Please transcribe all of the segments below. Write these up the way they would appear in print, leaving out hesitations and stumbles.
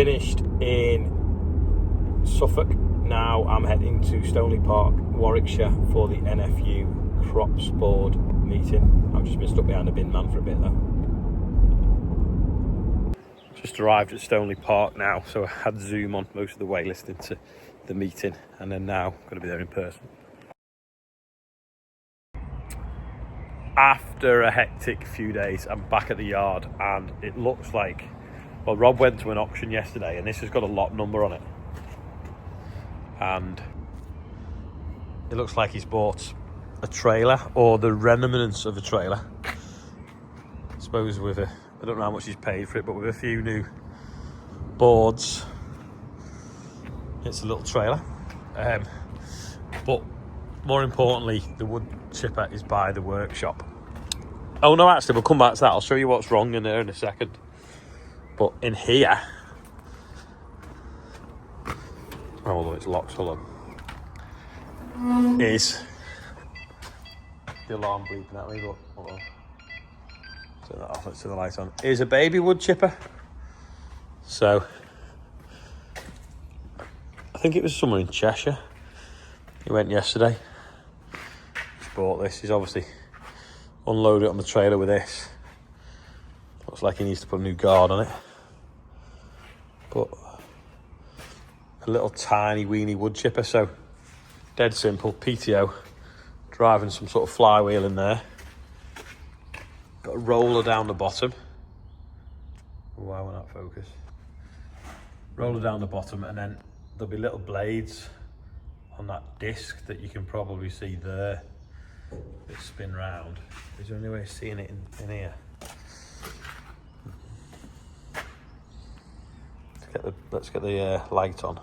Finished in Suffolk. Now I'm heading to Stoneleigh Park, Warwickshire for the NFU Crops Board meeting. I've just been stuck behind a bin man for a bit though. Just arrived at Stoneleigh Park now, so I had Zoom on most of the way listening to the meeting, and then now I'm going to be there in person. After a hectic few days, I'm back at the yard, and it looks like, well, Rob went to an auction yesterday and this has got a lot number on it, and it looks like he's bought a trailer or the remnants of a trailer, I suppose, with a, I don't know how much he's paid for it, but with a few new boards. It's a little trailer, but more importantly, the wood chipper is by the workshop. Oh no, actually, we'll come back to that. I'll show you what's wrong in there in a second. But in here, oh, although it's locked, hold on, is the alarm bleeping at me, but hold on. Turn that off, let's turn the light on. Is a baby wood chipper. So, I think it was somewhere in Cheshire. He went yesterday. He's bought this. He's obviously unloaded it on the trailer with this. Looks like he needs to put a new guard on it. But a little tiny weeny wood chipper, so dead simple. PTO, driving some sort of flywheel in there. Got a roller down the bottom. Why will not focus? Roller down the bottom, and then there'll be little blades on that disc that you can probably see there that spin round. Is there any way of seeing it in here? Let's get the light on.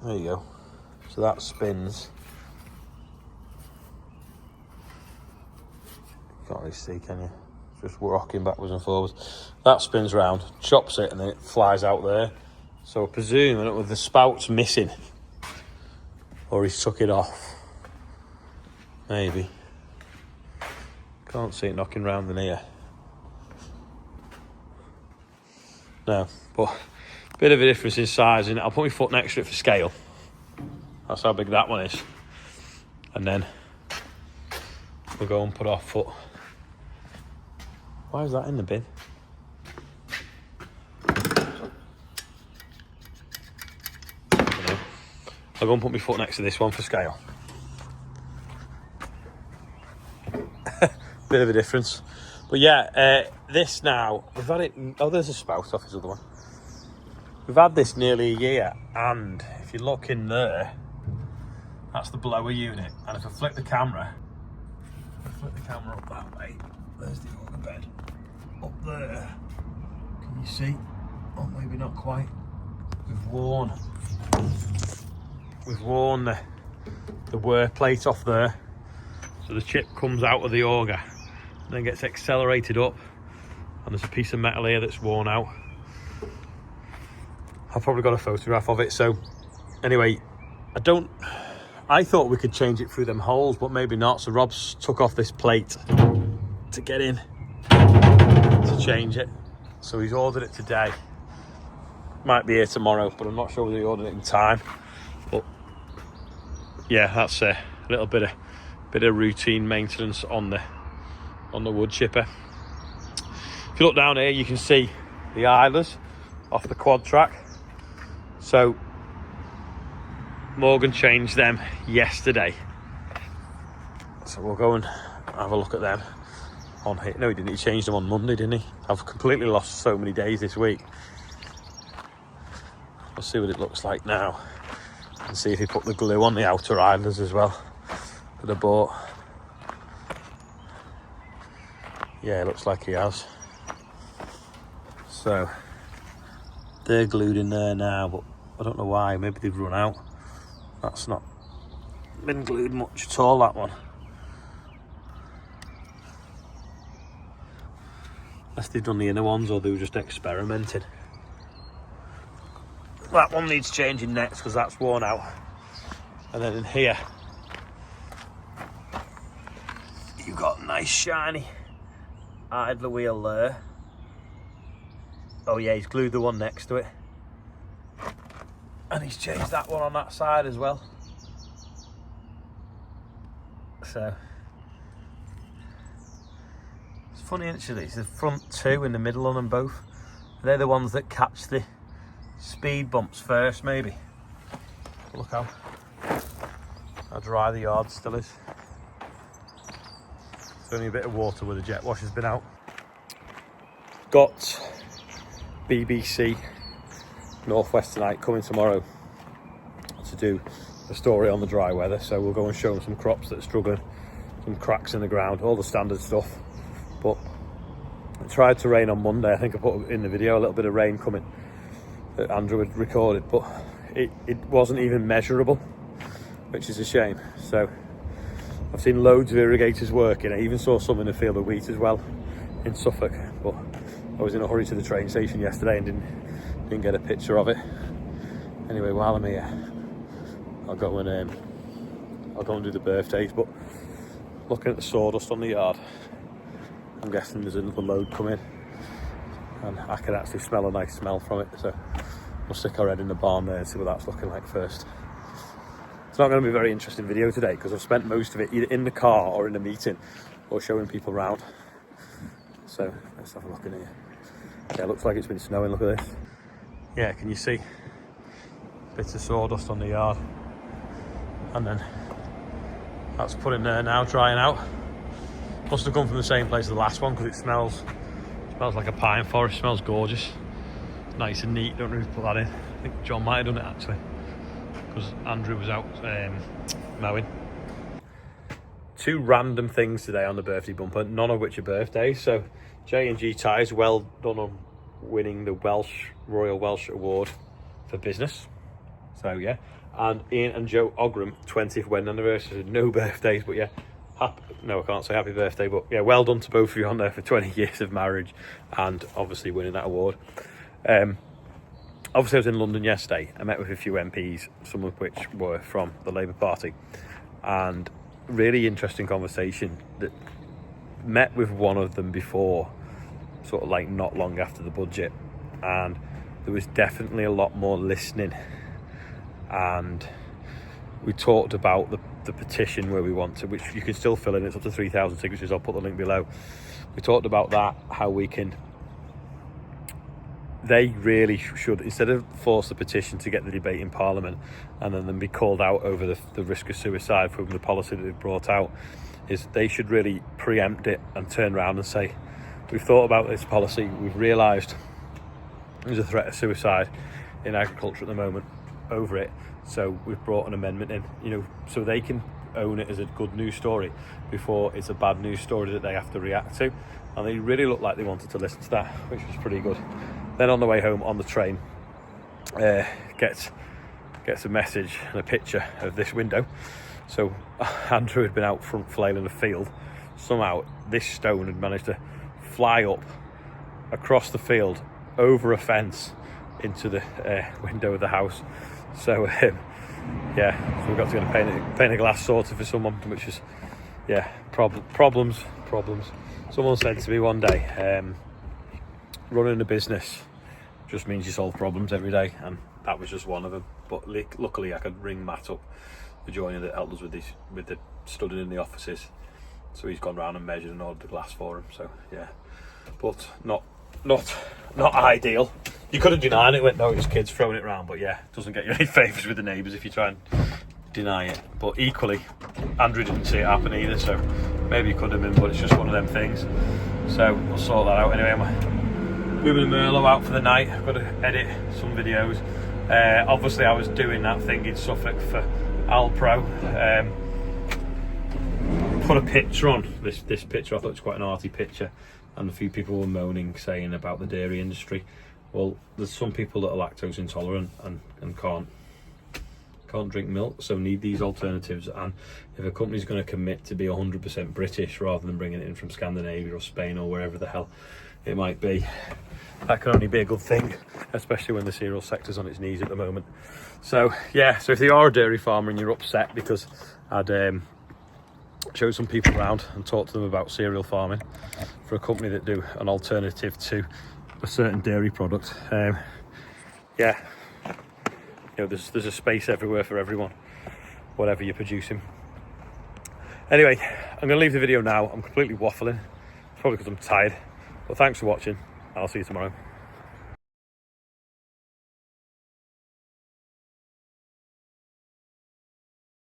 There you go. So that spins. You can't really see, can you? Just rocking backwards and forwards. That spins round, chops it, and then it flies out there. So I presume that with the spouts missing, or he's took it off. Maybe. Can't see it knocking round in here. No, but a bit of a difference in size. And I'll put my foot next to it for scale. That's how big that one is. And then we'll go and put our foot. Why is that in the bin? I'll go and put my foot next to this one for scale. Bit of a difference. But yeah, this now, we've had it, oh, there's a spout off his other one. We've had this nearly a year, and if you look in there, that's the blower unit. And if I flick the camera up that way, there's the auger bed. Up there, can you see? Oh, maybe not quite. We've worn the wear plate off there. So the chip comes out of the auger, and then gets accelerated up, and there's a piece of metal here that's worn out. I've probably got a photograph of it. So anyway, I thought we could change it through them holes, but maybe not. So Rob's took off this plate to get in to change it. So he's ordered it today. Might be here tomorrow, but I'm not sure whether he ordered it in time. But yeah, that's a little bit of routine maintenance on the wood chipper. If you look down here, you can see the idlers off the quad track. So Morgan changed them yesterday, so we'll go and have a look at them on here. No, he didn't. He changed them on Monday, didn't he? I've completely lost so many days this week. We'll see what it looks like now, and see if he put the glue on the outer idlers as well that I bought. Yeah, it looks like he has. So they're glued in there now, but I don't know why. Maybe they've run out. That's not been glued much at all, that one. Unless they've done the inner ones, or they were just experimenting. That one needs changing next because that's worn out. And then in here, you've got a nice shiny idler wheel there. Oh yeah, he's glued the one next to it. And he's changed that one on that side as well. So it's funny actually, it's the front two in the middle on them both. They're the ones that catch the speed bumps first, maybe. Look how dry the yard still is. It's only a bit of water where the jet wash has been out. Got BBC Northwest Tonight coming tomorrow to do a story on the dry weather, so we'll go and show them some crops that are struggling, some cracks in the ground, all the standard stuff. But it tried to rain on Monday. I think I put in the video a little bit of rain coming that Andrew had recorded, but it wasn't even measurable, which is a shame. So I've seen loads of irrigators working. I even saw some in a field of wheat as well in Suffolk, but I was in a hurry to the train station yesterday and didn't get a picture of it. Anyway, while I'm here, I'll go and do the birthdays. But looking at the sawdust on the yard, I'm guessing there's another load coming, and I can actually smell a nice smell from it. So we'll stick our head in the barn there and see what that's looking like first. It's not going to be a very interesting video today because I've spent most of it either in the car or in a meeting or showing people around. So let's have a look in here. Yeah, it looks like it's been snowing. Look at this. Yeah, can you see bits of sawdust on the yard? And then that's put in there now, drying out. Must have come from the same place as the last one because it smells like a pine forest. Smells gorgeous, nice and neat. Don't know who put that in. I think John might have done it actually, because Andrew was out mowing. Two random things today on the birthday bumper, none of which are birthdays. So J&G Tyres, well done on winning the Royal Welsh Award for business. So yeah, and Ian and Joe Ogram 20th wedding anniversary. No birthdays, but yeah, no, I can't say happy birthday, but yeah, well done to both of you on there for 20 years of marriage and obviously winning that award. Obviously I was in London yesterday. I met with a few MPs, some of which were from the Labour Party, and really interesting conversation. That met with one of them before, sort of like not long after the budget, and there was definitely a lot more listening, and we talked about the petition where we want to, which you can still fill in, it's up to 3,000 signatures, I'll put the link below. We talked about that, how we can, they really should, instead of force the petition to get the debate in Parliament and then be called out over the risk of suicide from the policy that they've brought out, is they should really preempt it and turn around and say, we've thought about this policy, we've realised there's a threat of suicide in agriculture at the moment over it, so we've brought an amendment in, so they can own it as a good news story before it's a bad news story that they have to react to. And they really looked like they wanted to listen to that, which was pretty good. Then on the way home on the train, gets a message and a picture of this window. So Andrew had been out front flailing a field. Somehow this stone had managed to fly up across the field, over a fence, into the window of the house. So yeah, so we got to go and paint a glass sorted for someone, which is, yeah, problems. Someone said to me one day, running a business just means you solve problems every day, and that was just one of them. But luckily I could ring Matt up, the joiner that helped us with the studying in the offices, so he's gone round and measured and ordered the glass for him. So yeah, but not ideal. You could have denied it, went, no, it's kids throwing it around, but yeah, it doesn't get you any favours with the neighbours if you try and deny it. But equally, Andrew didn't see it happen either, so maybe he could have been, but it's just one of them things. So we'll sort that out. Anyway, I'm moving Merlot out for the night. I've got to edit some videos. Obviously I was doing that thing in Suffolk for Alpro. Put a picture on, this picture, I thought it was quite an arty picture, and a few people were moaning, saying about the dairy industry. Well, there's some people that are lactose intolerant and can't drink milk, so need these alternatives. And if a company's going to commit to be 100% British rather than bringing it in from Scandinavia or Spain or wherever the hell it might be, that can only be a good thing, especially when the cereal sector's on its knees at the moment. So yeah, so if you are a dairy farmer and you're upset because I'd show some people around and talk to them about cereal farming for a company that do an alternative to a certain dairy product. Yeah, you know, there's a space everywhere for everyone, whatever you're producing. Anyway, I'm going to leave the video now. I'm completely waffling. It's probably because I'm tired. But thanks for watching. I'll see you tomorrow.